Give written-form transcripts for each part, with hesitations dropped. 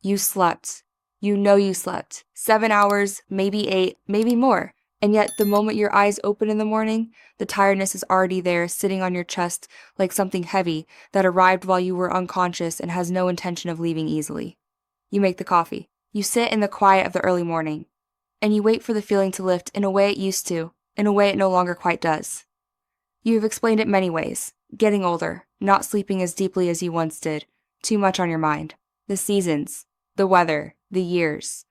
You slept. You know you slept. 7 hours, maybe 8, maybe more. And yet, the moment your eyes open in the morning, the tiredness is already there, sitting on your chest like something heavy that arrived while you were unconscious and has no intention of leaving easily. You make the coffee. You sit in the quiet of the early morning. And you wait for the feeling to lift in a way it used to, in a way it no longer quite does. You have explained it many ways. Getting older, not sleeping as deeply as you once did, too much on your mind. The seasons, the weather, the years.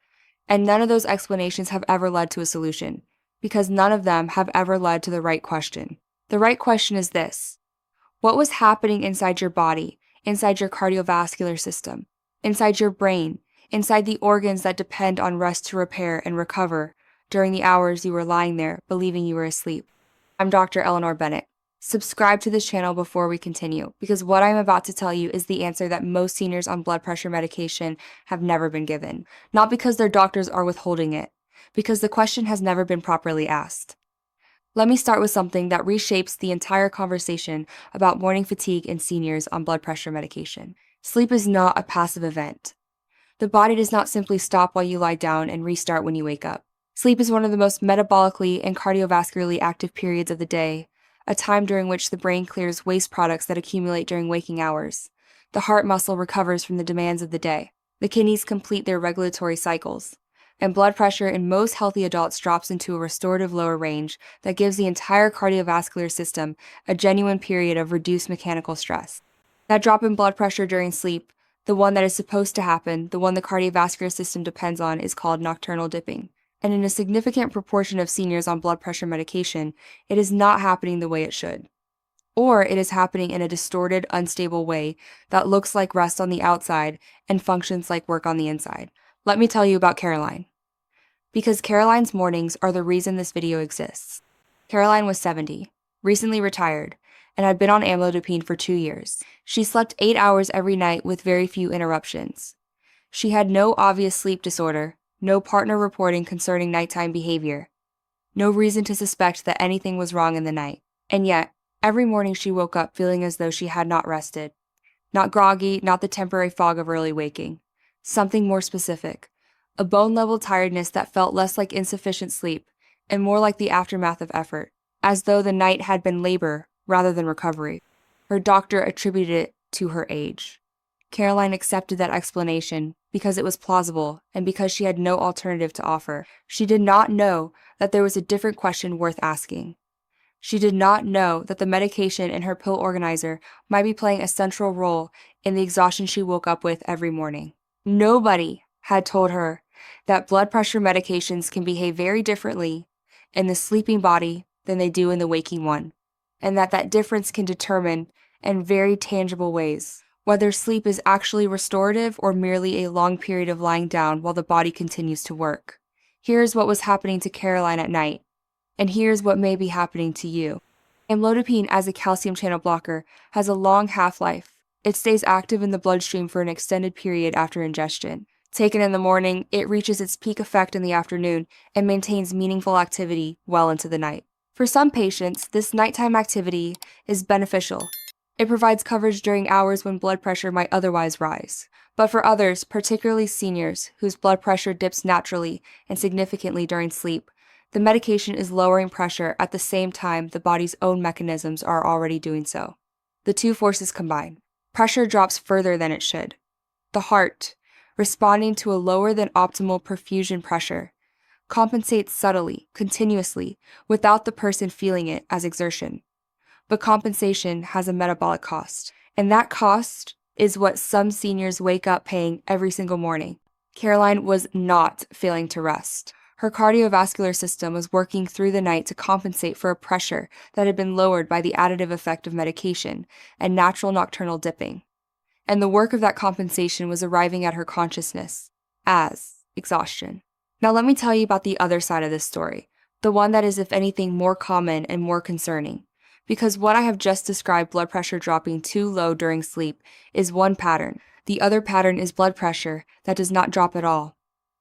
And none of those explanations have ever led to a solution, because none of them have ever led to the right question. The right question is this: what was happening inside your body, inside your cardiovascular system, inside your brain, inside the organs that depend on rest to repair and recover during the hours you were lying there believing you were asleep? I'm Dr. Eleanor Bennett. Subscribe to this channel before we continue, because what I'm about to tell you is the answer that most seniors on blood pressure medication have never been given. Not because their doctors are withholding it, because the question has never been properly asked. Let me start with something that reshapes the entire conversation about morning fatigue in seniors on blood pressure medication. Sleep is not a passive event. The body does not simply stop while you lie down and restart when you wake up. Sleep is one of the most metabolically and cardiovascularly active periods of the day, a time during which the brain clears waste products that accumulate during waking hours. The heart muscle recovers from the demands of the day. The kidneys complete their regulatory cycles. And blood pressure in most healthy adults drops into a restorative lower range that gives the entire cardiovascular system a genuine period of reduced mechanical stress. That drop in blood pressure during sleep, the one that is supposed to happen, the one the cardiovascular system depends on, is called nocturnal dipping. And in a significant proportion of seniors on blood pressure medication, it is not happening the way it should. Or it is happening in a distorted, unstable way that looks like rest on the outside and functions like work on the inside. Let me tell you about Caroline. Because Caroline's mornings are the reason this video exists. Caroline was 70, recently retired, and had been on amlodipine for 2 years. She slept 8 hours every night with very few interruptions. She had no obvious sleep disorder, no partner reporting concerning nighttime behavior, no reason to suspect that anything was wrong in the night. And yet, every morning she woke up feeling as though she had not rested. Not groggy, not the temporary fog of early waking. Something more specific. A bone-level tiredness that felt less like insufficient sleep and more like the aftermath of effort, as though the night had been labor rather than recovery. Her doctor attributed it to her age. Caroline accepted that explanation because it was plausible and because she had no alternative to offer. She did not know that there was a different question worth asking. She did not know that the medication in her pill organizer might be playing a central role in the exhaustion she woke up with every morning. Nobody had told her that blood pressure medications can behave very differently in the sleeping body than they do in the waking one, and that difference can determine in very tangible ways whether sleep is actually restorative or merely a long period of lying down while the body continues to work. Here's what was happening to Caroline at night, and here's what may be happening to you. Amlodipine, as a calcium channel blocker, has a long half-life. It stays active in the bloodstream for an extended period after ingestion. Taken in the morning, it reaches its peak effect in the afternoon and maintains meaningful activity well into the night. For some patients, this nighttime activity is beneficial. It provides coverage during hours when blood pressure might otherwise rise. But for others, particularly seniors, whose blood pressure dips naturally and significantly during sleep, the medication is lowering pressure at the same time the body's own mechanisms are already doing so. The two forces combine. Pressure drops further than it should. The heart, responding to a lower than optimal perfusion pressure, compensates subtly, continuously, without the person feeling it as exertion. But compensation has a metabolic cost, and that cost is what some seniors wake up paying every single morning. Caroline was not failing to rest. Her cardiovascular system was working through the night to compensate for a pressure that had been lowered by the additive effect of medication and natural nocturnal dipping. And the work of that compensation was arriving at her consciousness as exhaustion. Now let me tell you about the other side of this story, the one that is, if anything, more common and more concerning. Because what I have just described, blood pressure dropping too low during sleep, is one pattern. The other pattern is blood pressure that does not drop at all.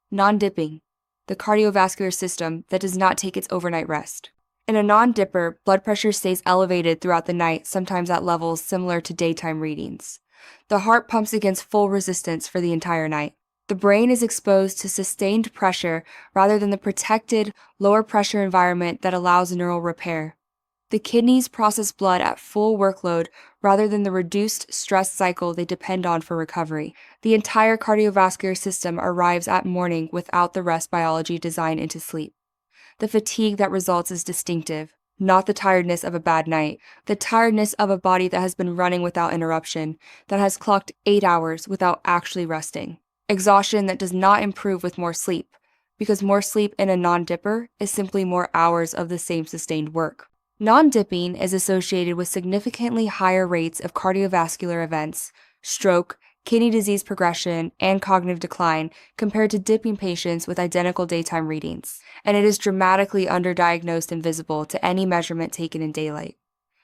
Non-dipping, the cardiovascular system that does not take its overnight rest. In a non-dipper, blood pressure stays elevated throughout the night, sometimes at levels similar to daytime readings. The heart pumps against full resistance for the entire night. The brain is exposed to sustained pressure rather than the protected, lower pressure environment that allows neural repair. The kidneys process blood at full workload rather than the reduced stress cycle they depend on for recovery. The entire cardiovascular system arrives at morning without the rest biology designed into sleep. The fatigue that results is distinctive, not the tiredness of a bad night, the tiredness of a body that has been running without interruption, that has clocked 8 hours without actually resting. Exhaustion that does not improve with more sleep, because more sleep in a non-dipper is simply more hours of the same sustained work. Non-dipping is associated with significantly higher rates of cardiovascular events, stroke, kidney disease progression, and cognitive decline compared to dipping patients with identical daytime readings, and it is dramatically underdiagnosed and visible to any measurement taken in daylight,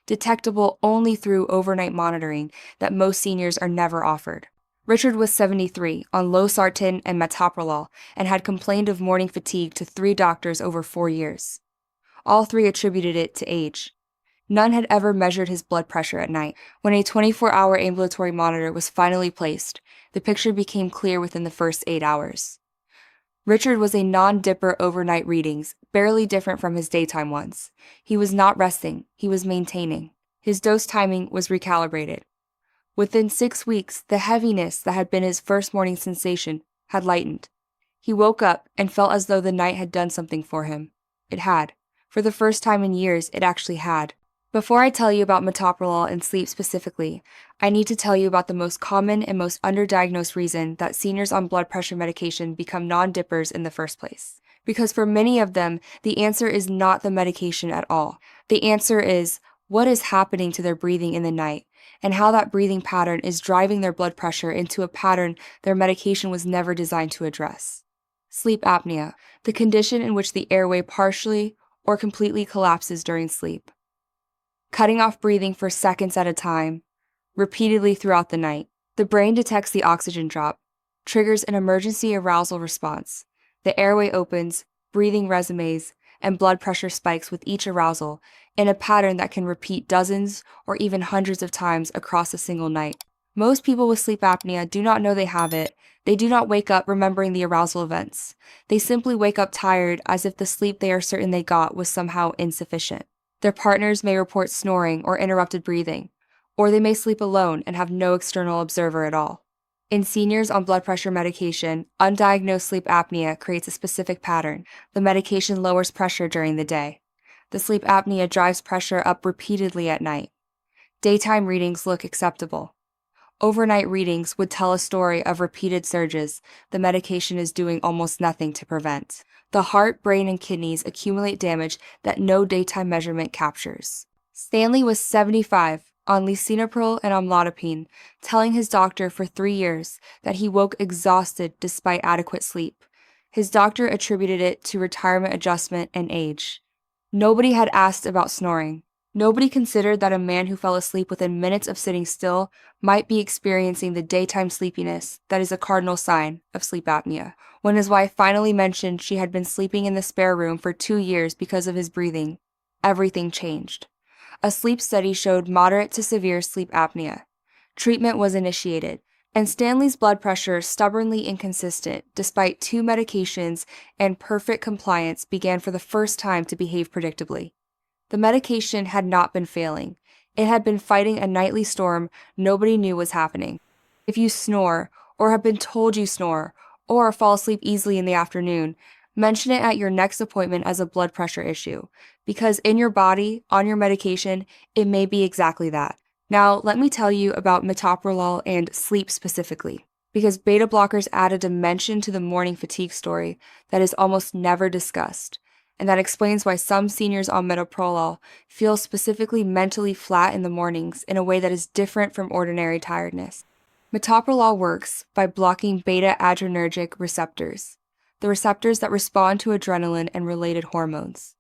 detectable only through overnight monitoring that most seniors are never offered. Richard was 73, on losartan and metoprolol, and had complained of morning fatigue to 3 doctors over 4 years. All 3 attributed it to age. None had ever measured his blood pressure at night. When a 24-hour ambulatory monitor was finally placed, the picture became clear within the first 8 hours. Richard was a non-dipper overnight readings, barely different from his daytime ones. He was not resting, he was maintaining. His dose timing was recalibrated. Within 6 weeks, the heaviness that had been his first morning sensation had lightened. He woke up and felt as though the night had done something for him. It had. For the first time in years, it actually had. Before I tell you about metoprolol and sleep specifically, I need to tell you about the most common and most underdiagnosed reason that seniors on blood pressure medication become non-dippers in the first place. Because for many of them, the answer is not the medication at all. The answer is what is happening to their breathing in the night, and how that breathing pattern is driving their blood pressure into a pattern their medication was never designed to address. Sleep apnea, the condition in which the airway partially or completely collapses during sleep. Cutting off breathing for seconds at a time, repeatedly throughout the night. The brain detects the oxygen drop, triggers an emergency arousal response. The airway opens, breathing resumes, and blood pressure spikes with each arousal in a pattern that can repeat dozens or even hundreds of times across a single night. Most people with sleep apnea do not know they have it. They do not wake up remembering the arousal events. They simply wake up tired as if the sleep they are certain they got was somehow insufficient. Their partners may report snoring or interrupted breathing, or they may sleep alone and have no external observer at all. In seniors on blood pressure medication, undiagnosed sleep apnea creates a specific pattern. The medication lowers pressure during the day. The sleep apnea drives pressure up repeatedly at night. Daytime readings look acceptable. Overnight readings would tell a story of repeated surges the medication is doing almost nothing to prevent. The heart, brain, and kidneys accumulate damage that no daytime measurement captures. Stanley was 75, on lisinopril and amlodipine, telling his doctor for 3 years that he woke exhausted despite adequate sleep. His doctor attributed it to retirement adjustment and age. Nobody had asked about snoring. Nobody considered that a man who fell asleep within minutes of sitting still might be experiencing the daytime sleepiness that is a cardinal sign of sleep apnea. When his wife finally mentioned she had been sleeping in the spare room for 2 years because of his breathing, everything changed. A sleep study showed moderate to severe sleep apnea. Treatment was initiated, and Stanley's blood pressure, stubbornly inconsistent despite 2 medications and perfect compliance, began for the first time to behave predictably. The medication had not been failing. It had been fighting a nightly storm nobody knew was happening. If you snore, or have been told you snore, or fall asleep easily in the afternoon, mention it at your next appointment as a blood pressure issue, because in your body, on your medication, it may be exactly that. Now, let me tell you about metoprolol and sleep specifically, because beta blockers add a dimension to the morning fatigue story that is almost never discussed, and that explains why some seniors on metoprolol feel specifically mentally flat in the mornings in a way that is different from ordinary tiredness. Metoprolol works by blocking beta-adrenergic receptors, the receptors that respond to adrenaline and related hormones.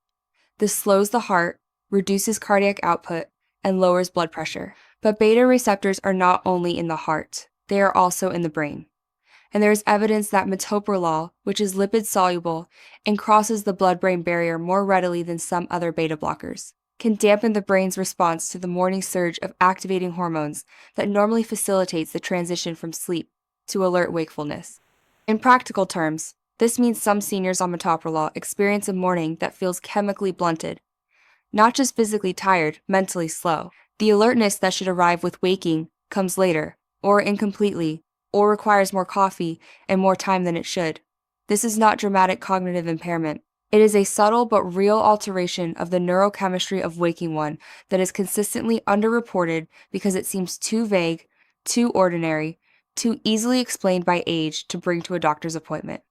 This slows the heart, reduces cardiac output, and lowers blood pressure. But beta receptors are not only in the heart, they are also in the brain. And there is evidence that metoprolol, which is lipid-soluble and crosses the blood-brain barrier more readily than some other beta blockers, can dampen the brain's response to the morning surge of activating hormones that normally facilitates the transition from sleep to alert wakefulness. In practical terms, this means some seniors on metoprolol experience a morning that feels chemically blunted, not just physically tired, mentally slow. The alertness that should arrive with waking comes later, or incompletely, or requires more coffee and more time than it should. This is not dramatic cognitive impairment. It is a subtle but real alteration of the neurochemistry of waking one that is consistently underreported because it seems too vague, too ordinary, too easily explained by age to bring to a doctor's appointment.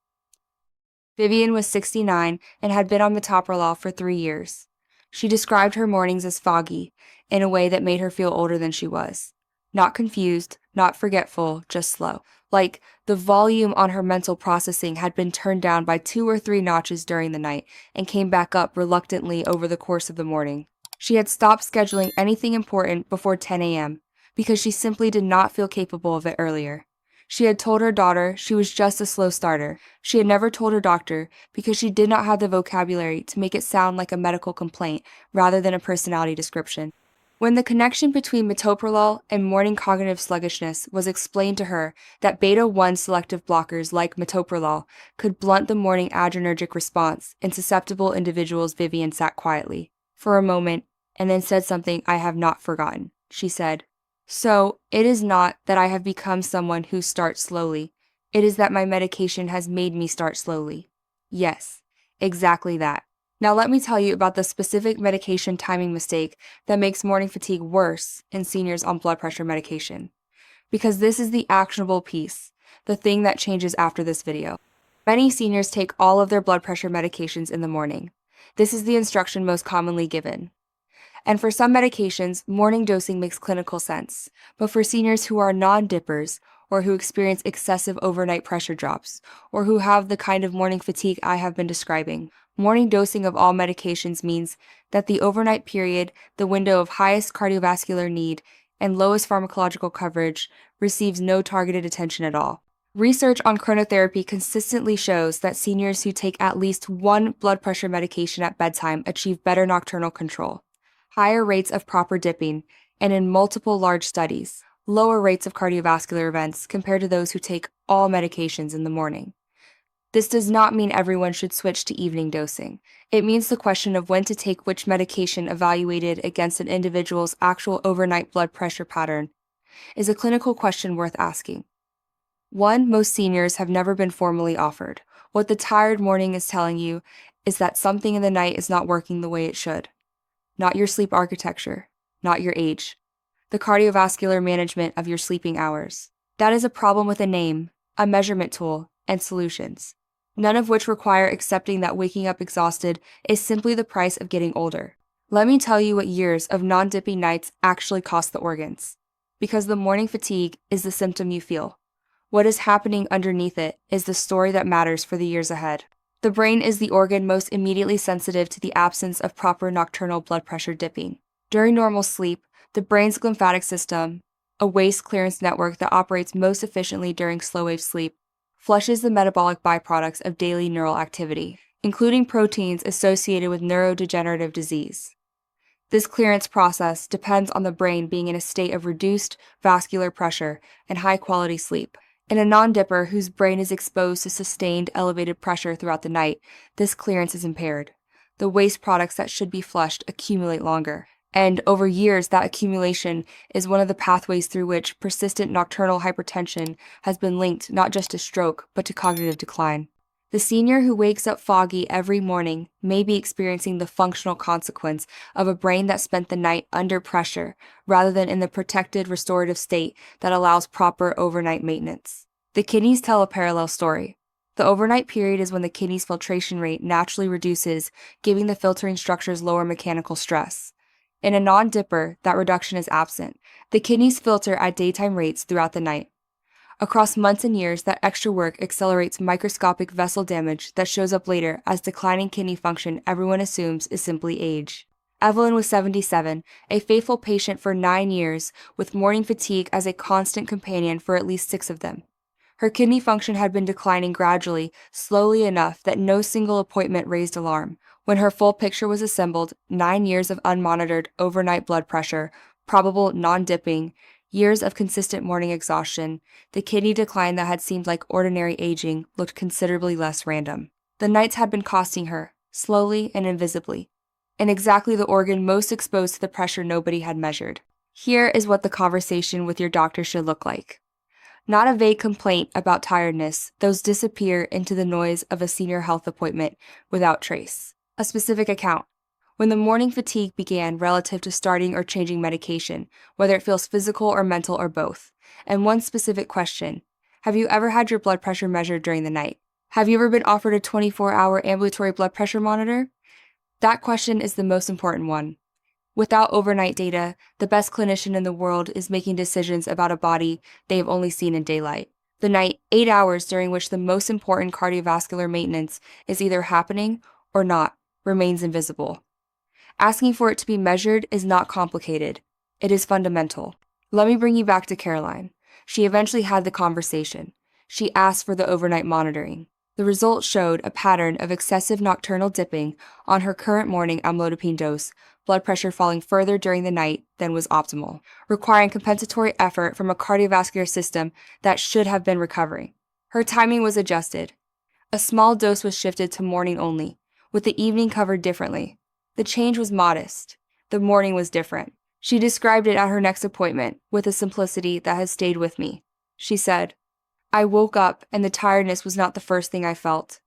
Vivian was 69 and had been on metoprolol for 3 years. She described her mornings as foggy, in a way that made her feel older than she was. Not confused, not forgetful, just slow. Like the volume on her mental processing had been turned down by 2 or 3 notches during the night and came back up reluctantly over the course of the morning. She had stopped scheduling anything important before 10 a.m. because she simply did not feel capable of it earlier. She had told her daughter she was just a slow starter. She had never told her doctor because she did not have the vocabulary to make it sound like a medical complaint rather than a personality description. When the connection between metoprolol and morning cognitive sluggishness was explained to her that beta-1 selective blockers like metoprolol could blunt the morning adrenergic response in susceptible individuals, Vivian sat quietly for a moment and then said something I have not forgotten. She said, "So, it is not that I have become someone who starts slowly. It is that my medication has made me start slowly." Yes, exactly that. Now let me tell you about the specific medication timing mistake that makes morning fatigue worse in seniors on blood pressure medication. Because this is the actionable piece, the thing that changes after this video. Many seniors take all of their blood pressure medications in the morning. This is the instruction most commonly given. And for some medications, morning dosing makes clinical sense. But for seniors who are non-dippers, or who experience excessive overnight pressure drops, or who have the kind of morning fatigue I have been describing, morning dosing of all medications means that the overnight period, the window of highest cardiovascular need and lowest pharmacological coverage, receives no targeted attention at all. Research on chronotherapy consistently shows that seniors who take at least one blood pressure medication at bedtime achieve better nocturnal control, higher rates of proper dipping, and in multiple large studies, lower rates of cardiovascular events compared to those who take all medications in the morning. This does not mean everyone should switch to evening dosing. It means the question of when to take which medication evaluated against an individual's actual overnight blood pressure pattern is a clinical question worth asking. One, most seniors have never been formally offered. What the tired morning is telling you is that something in the night is not working the way it should. Not your sleep architecture, not your age, the cardiovascular management of your sleeping hours. That is a problem with a name, a measurement tool, and solutions, none of which require accepting that waking up exhausted is simply the price of getting older. Let me tell you what years of non-dipping nights actually cost the organs. Because the morning fatigue is the symptom you feel. What is happening underneath it is the story that matters for the years ahead. The brain is the organ most immediately sensitive to the absence of proper nocturnal blood pressure dipping. During normal sleep, the brain's lymphatic system, a waste clearance network that operates most efficiently during slow-wave sleep, flushes the metabolic byproducts of daily neural activity, including proteins associated with neurodegenerative disease. This clearance process depends on the brain being in a state of reduced vascular pressure and high-quality sleep. In a non-dipper whose brain is exposed to sustained elevated pressure throughout the night, this clearance is impaired. The waste products that should be flushed accumulate longer. And over years, that accumulation is one of the pathways through which persistent nocturnal hypertension has been linked not just to stroke, but to cognitive decline. The senior who wakes up foggy every morning may be experiencing the functional consequence of a brain that spent the night under pressure rather than in the protected restorative state that allows proper overnight maintenance. The kidneys tell a parallel story. The overnight period is when the kidney's filtration rate naturally reduces, giving the filtering structures lower mechanical stress. In a non-dipper, that reduction is absent. The kidneys filter at daytime rates throughout the night. Across months and years, that extra work accelerates microscopic vessel damage that shows up later as declining kidney function everyone assumes is simply age. Evelyn was 77, a faithful patient for 9 years, with morning fatigue as a constant companion for at least 6 of them. Her kidney function had been declining gradually, slowly enough that no single appointment raised alarm. When her full picture was assembled, 9 years of unmonitored overnight blood pressure, probable non-dipping, Years of consistent morning exhaustion, the kidney decline that had seemed like ordinary aging looked considerably less random. The nights had been costing her, slowly and invisibly, in exactly the organ most exposed to the pressure nobody had measured. Here is what the conversation with your doctor should look like. Not a vague complaint about tiredness; those disappear into the noise of a senior health appointment without trace. A specific account. When the morning fatigue began relative to starting or changing medication, whether it feels physical or mental or both. And one specific question. Have you ever had your blood pressure measured during the night? Have you ever been offered a 24-hour ambulatory blood pressure monitor? That question is the most important one. Without overnight data, the best clinician in the world is making decisions about a body they have only seen in daylight. The night, 8 hours during which the most important cardiovascular maintenance is either happening or not, remains invisible. Asking for it to be measured is not complicated. It is fundamental. Let me bring you back to Caroline. She eventually had the conversation. She asked for the overnight monitoring. The results showed a pattern of excessive nocturnal dipping on her current morning amlodipine dose, blood pressure falling further during the night than was optimal, requiring compensatory effort from a cardiovascular system that should have been recovering. Her timing was adjusted. A small dose was shifted to morning only, with the evening covered differently. The change was modest. The morning was different. She described it at her next appointment with a simplicity that has stayed with me. She said, "I woke up and the tiredness was not the first thing I felt.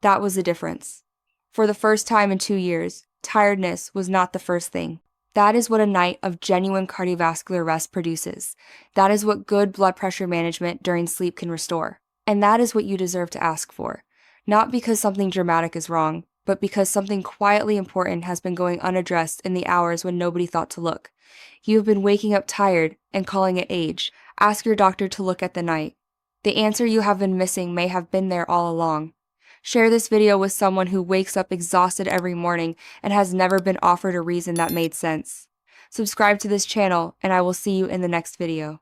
That was the difference. For the first time in 2 years, tiredness was not the first thing. That is what a night of genuine cardiovascular rest produces. That is what good blood pressure management during sleep can restore. And that is what you deserve to ask for. Not because something dramatic is wrong, but because something quietly important has been going unaddressed in the hours when nobody thought to look. You have been waking up tired and calling it age. Ask your doctor to look at the night. The answer you have been missing may have been there all along." Share this video with someone who wakes up exhausted every morning and has never been offered a reason that made sense. Subscribe to this channel, and I will see you in the next video.